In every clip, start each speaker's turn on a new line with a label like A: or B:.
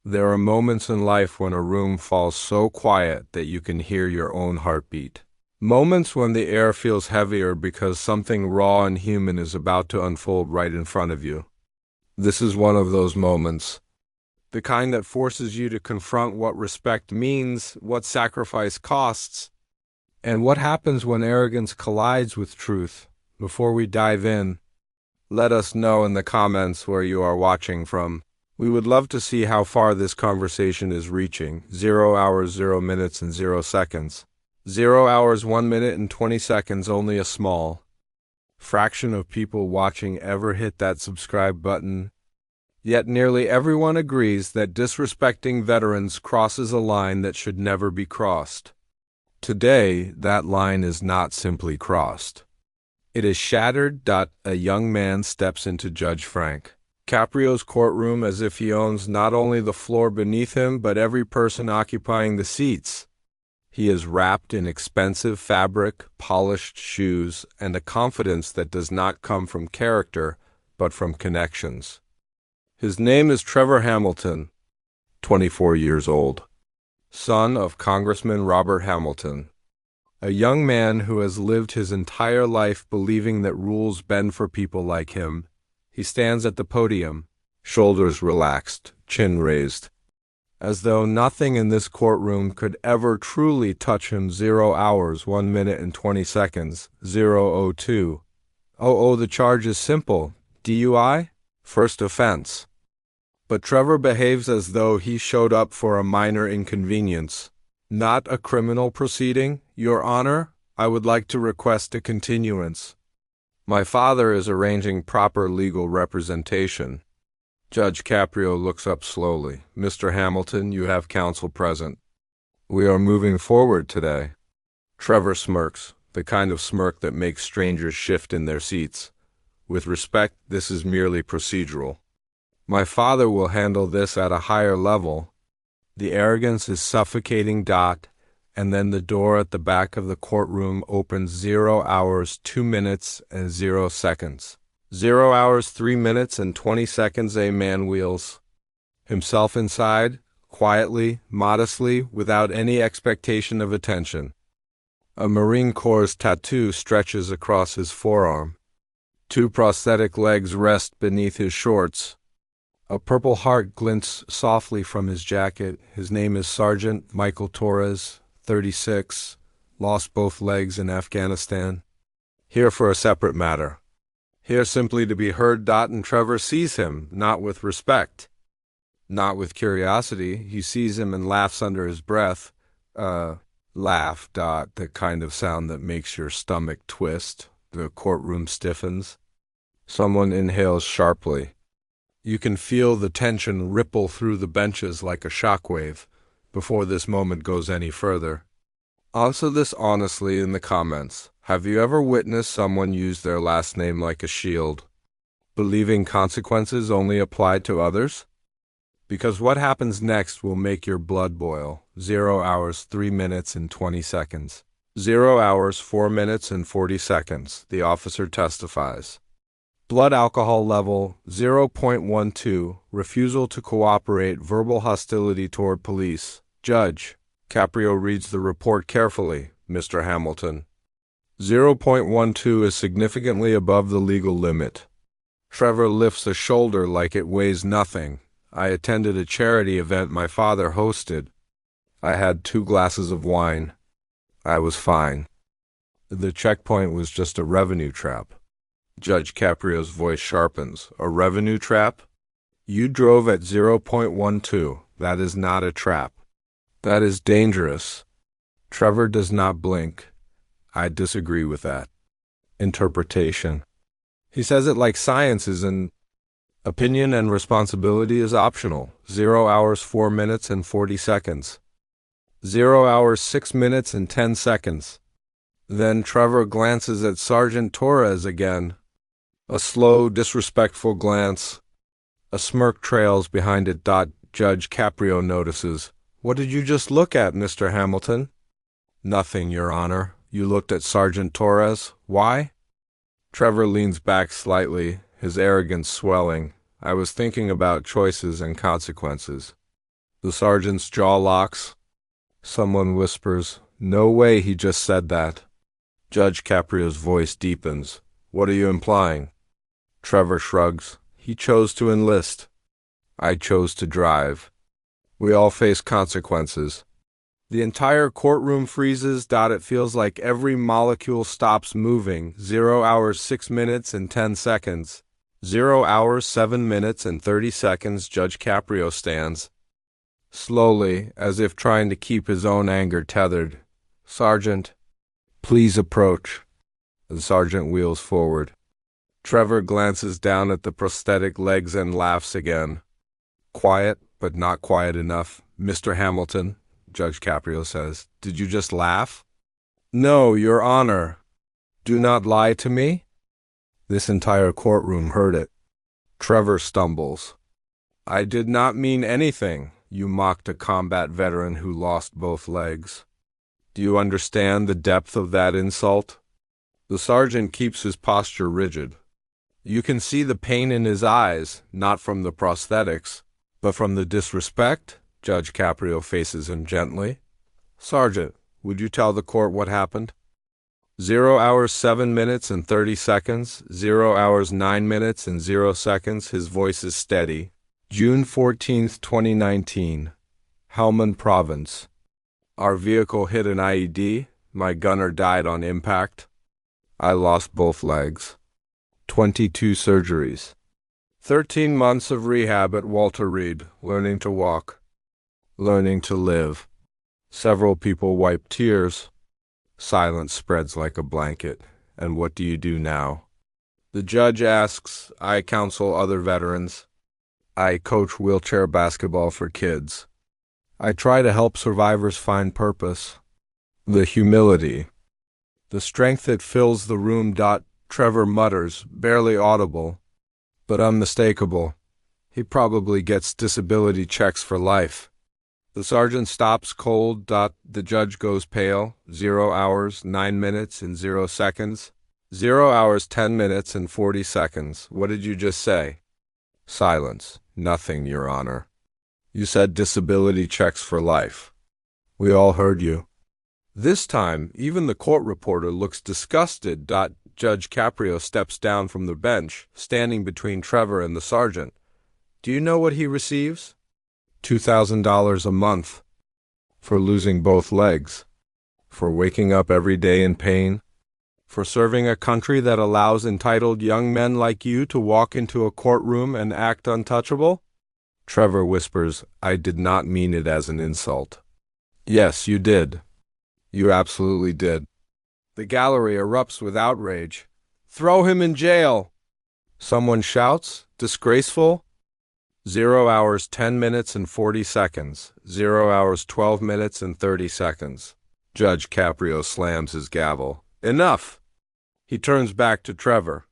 A: There are moments in life when a room falls so quiet that you can hear your own heartbeat. Moments when the air feels heavier because something raw and human is about to unfold right in front of you. This is one of those moments. The kind that forces you to confront what respect means, what sacrifice costs, and what happens when arrogance collides with truth. Before we dive in, let us know in the comments where you are watching from. We would love to see how far this conversation is reaching. 0 hours, 0 minutes, and 0 seconds. 0 hours, 1 minute, and 20 seconds, only a small fraction of people watching ever hit that subscribe button. Yet nearly everyone agrees that disrespecting veterans crosses a line that should never be crossed. Today, that line is not simply crossed. It is shattered. A young man steps into Judge Frank Caprio's courtroom as if he owns not only the floor beneath him, but every person occupying the seats. He is wrapped in expensive fabric, polished shoes, and a confidence that does not come from character, but from connections. His name is Trevor Hamilton, 24 years old, son of Congressman Robert Hamilton, a young man who has lived his entire life believing that rules bend for people like him. He stands at the podium, shoulders relaxed, chin raised, as though nothing in this courtroom could ever truly touch him. 0 hours, 1 minute, and 20 seconds, 0:02. The charge is simple. DUI? First offense. But Trevor behaves as though he showed up for a minor inconvenience. Not a criminal proceeding, Your Honor. I would like to request a continuance. My father is arranging proper legal representation. Judge Caprio looks up slowly. Mr. Hamilton, you have counsel present. We are moving forward today. Trevor smirks, the kind of smirk that makes strangers shift in their seats. With respect, this is merely procedural. My father will handle this at a higher level. The arrogance is suffocating. And then the door at the back of the courtroom opens. 0 hours, 2 minutes, and 0 seconds. 0 hours, 3 minutes, and 20 seconds. A man wheels himself inside, quietly, modestly, without any expectation of attention. A Marine Corps tattoo stretches across his forearm. 2 prosthetic legs rest beneath his shorts. A purple heart glints softly from his jacket. His name is Sergeant Michael Torres, 36, lost both legs in Afghanistan. Here for a separate matter. Here simply to be heard. And Trevor sees him, not with respect, not with curiosity. He sees him and laughs under his breath. Laugh. The kind of sound that makes your stomach twist. The courtroom stiffens. Someone inhales sharply. You can feel the tension ripple through the benches like a shockwave before this moment goes any further. Answer this honestly in the comments. Have you ever witnessed someone use their last name like a shield, believing consequences only apply to others? Because what happens next will make your blood boil. 0 hours, 3 minutes, and 20 seconds. 0 hours, 4 minutes, and 40 seconds. The officer testifies. Blood alcohol level 0.12, refusal to cooperate, verbal hostility toward police. Judge Caprio reads the report carefully. Mr. Hamilton, 0.12 is significantly above the legal limit. Trevor lifts a shoulder like it weighs nothing. I attended a charity event my father hosted. I had 2 glasses of wine. I was fine. The checkpoint was just a revenue trap. Judge Caprio's voice sharpens. A revenue trap? You drove at 0.12. That is not a trap. That is dangerous. Trevor does not blink. I disagree with that interpretation. He says it like science is an opinion and responsibility is optional. 0 hours, 4 minutes, and 40 seconds. 0 hours, 6 minutes, and 10 seconds. Then Trevor glances at Sergeant Torres again. A slow, disrespectful glance. A smirk trails behind it. Judge Caprio notices. What did you just look at, Mr. Hamilton? Nothing, Your Honor. You looked at Sergeant Torres. Why? Trevor leans back slightly, his arrogance swelling. I was thinking about choices and consequences. The sergeant's jaw locks. Someone whispers, "No way, he just said that." Judge Caprio's voice deepens. "What are you implying?" Trevor shrugs. "He chose to enlist. I chose to drive. We all face consequences." The entire courtroom freezes. It feels like every molecule stops moving. 0 hours 6 minutes and 10 seconds. 0 hours 7 minutes and 30 seconds. Judge Caprio stands. Slowly, as if trying to keep his own anger tethered. "Sergeant, please approach." The sergeant wheels forward. Trevor glances down at the prosthetic legs and laughs again. "Quiet, but not quiet enough, Mr. Hamilton," Judge Caprio says. "Did you just laugh?" "No, Your Honor." "Do not lie to me?" This entire courtroom heard it. Trevor stumbles. "I did not mean anything. You mocked a combat veteran who lost both legs. Do you understand the depth of that insult?" The sergeant keeps his posture rigid. You can see the pain in his eyes, not from the prosthetics, but from the disrespect. Judge Caprio faces him gently. "Sergeant, would you tell the court what happened?" 0 hours 7 minutes and 30 seconds, 0 hours 9 minutes and 0 seconds. His voice is steady. June 14th, 2019. Helmand Province. Our vehicle hit an IED. My gunner died on impact. I lost both legs. 22 surgeries. 13 months of rehab at Walter Reed, learning to walk. Learning to live. Several people wipe tears. Silence spreads like a blanket. And what do you do now? The judge asks. I counsel other veterans. I coach wheelchair basketball for kids. I try to help survivors find purpose. The humility. The strength that fills the room. Trevor mutters, barely audible, but unmistakable. He probably gets disability checks for life. The sergeant stops cold. The judge goes pale. 0 hours 9 minutes and 0 seconds. 0 hours 10 minutes and 40 seconds. What did you just say? Silence. Nothing, Your Honor. You said disability checks for life. We all heard you. This time, even the court reporter looks disgusted. Judge Caprio steps down from the bench, standing between Trevor and the sergeant. Do you know what he receives? $2,000 a month. For losing both legs. For waking up every day in pain. For serving a country that allows entitled young men like you to walk into a courtroom and act untouchable? Trevor whispers, I did not mean it as an insult. Yes, you did. You absolutely did. The gallery erupts with outrage. Throw him in jail! Someone shouts, disgraceful. 0 hours 10 minutes and 40 seconds. 0 hours 12 minutes and 30 seconds. Judge Caprio slams his gavel. Enough! He turns back to Trevor.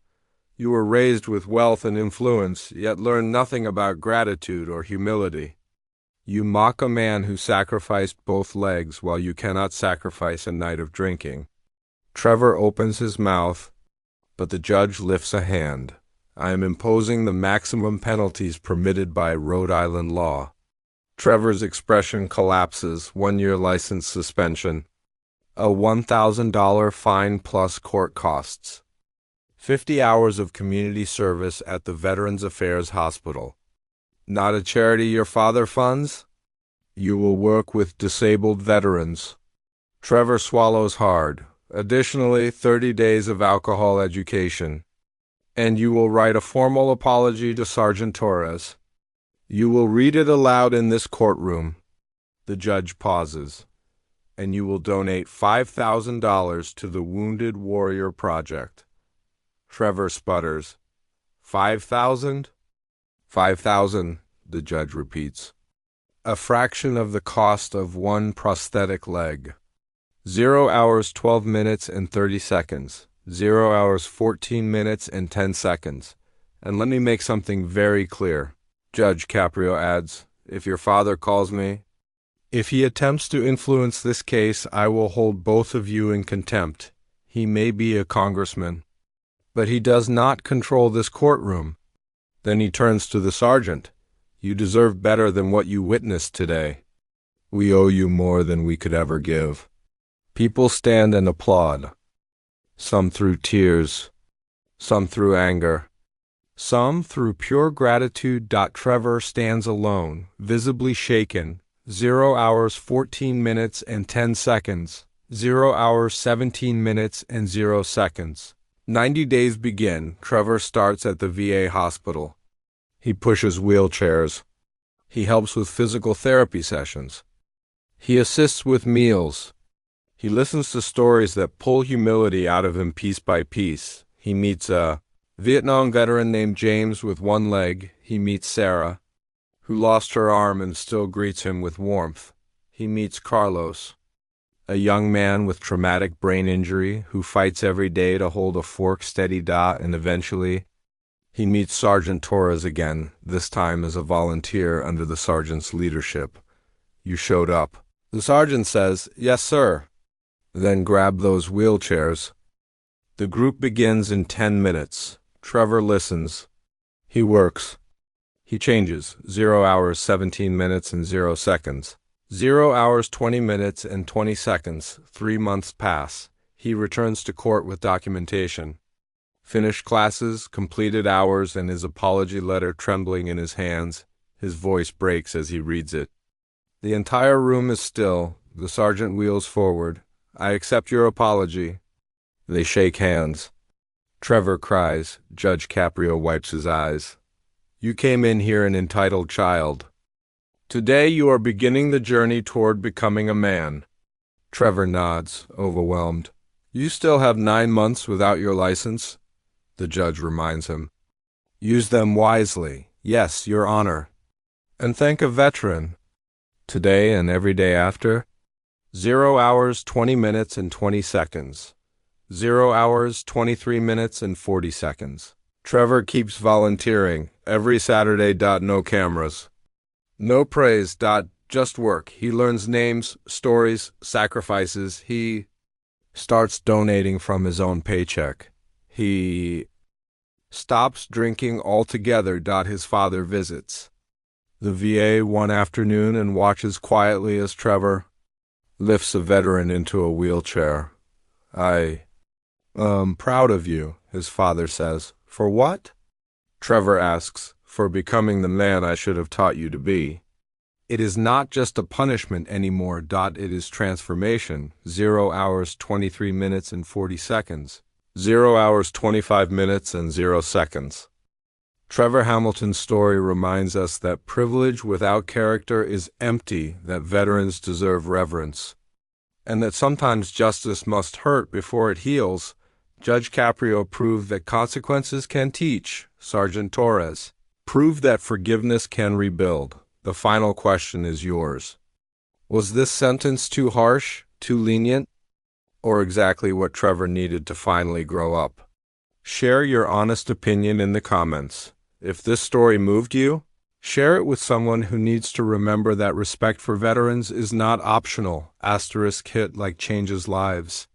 A: You were raised with wealth and influence, yet learned nothing about gratitude or humility. You mock a man who sacrificed both legs while you cannot sacrifice a night of drinking. Trevor opens his mouth, but the judge lifts a hand. I am imposing the maximum penalties permitted by Rhode Island law. Trevor's expression collapses. 1-year license suspension. A $1,000 fine plus court costs. 50 hours of community service at the Veterans Affairs Hospital. Not a charity your father funds? You will work with disabled veterans. Trevor swallows hard. Additionally, 30 days of alcohol education. And you will write a formal apology to Sergeant Torres. You will read it aloud in this courtroom. The judge pauses. And you will donate $5,000 to the Wounded Warrior Project. Trevor sputters. 5,000? 5,000, the judge repeats. A fraction of the cost of one prosthetic leg. 0 hours 12 minutes and 30 seconds. 0 hours 14 minutes and 10 seconds. And let me make something very clear. Judge Caprio adds, if your father calls me, if he attempts to influence this case, I will hold both of you in contempt. He may be a congressman, but he does not control this courtroom. Then he turns to the sergeant. You deserve better than what you witnessed today. We owe you more than we could ever give. People stand and applaud. Some through tears, some through anger, some through pure gratitude. Trevor stands alone, visibly shaken. 0 hours 14 minutes and 10 seconds. 0 hours 17 minutes and 0 seconds. 90 days begin. Trevor starts at the VA hospital. He pushes wheelchairs. He helps with physical therapy sessions. He assists with meals. He listens to stories that pull humility out of him piece by piece. He meets a Vietnam veteran named James with one leg. He meets Sarah, who lost her arm and still greets him with warmth. He meets Carlos, a young man with traumatic brain injury who fights every day to hold a fork steady. And eventually, he meets Sergeant Torres again, this time as a volunteer under the sergeant's leadership. You showed up. The sergeant says, "Yes, sir." Then grab those wheelchairs. The group begins in 10 minutes. Trevor listens. He works. He changes. 0 hours 17 minutes and 0 seconds. 0 hours 20 minutes and 20 seconds. 3 months pass. He returns to court with documentation. Finished classes, completed hours, and his apology letter trembling in his hands. His voice breaks as he reads it. The entire room is still. The sergeant wheels forward. "I accept your apology." They shake hands. Trevor cries. Judge Caprio wipes his eyes. "You came in here an entitled child. Today you are beginning the journey toward becoming a man." Trevor nods, overwhelmed. "You still have 9 months without your license," the judge reminds him. "Use them wisely. Yes, Your Honor. And thank a veteran. Today and every day after." 0 hours 20 minutes and 20 seconds. 0 hours 23 minutes and 40 seconds. Trevor keeps volunteering every Saturday. No cameras. No praise. Just work. He learns names, stories, sacrifices. He starts donating from his own paycheck. He stops drinking altogether. His father visits the VA one afternoon and watches quietly as Trevor lifts a veteran into a wheelchair. "I am proud of you," his father says. "For what?" Trevor asks. "For becoming the man I should have taught you to be." It is not just a punishment anymore. It is transformation. 0 hours 23 minutes and 40 seconds. 0 hours 25 minutes and 0 seconds. Trevor Hamilton's story reminds us that privilege without character is empty, that veterans deserve reverence, and that sometimes justice must hurt before it heals. Judge Caprio proved that consequences can teach. Sergeant Torres proved that forgiveness can rebuild. The final question is yours. Was this sentence too harsh, too lenient, or exactly what Trevor needed to finally grow up? Share your honest opinion in the comments. If this story moved you, share it with someone who needs to remember that respect for veterans is not optional. *hit like changes lives.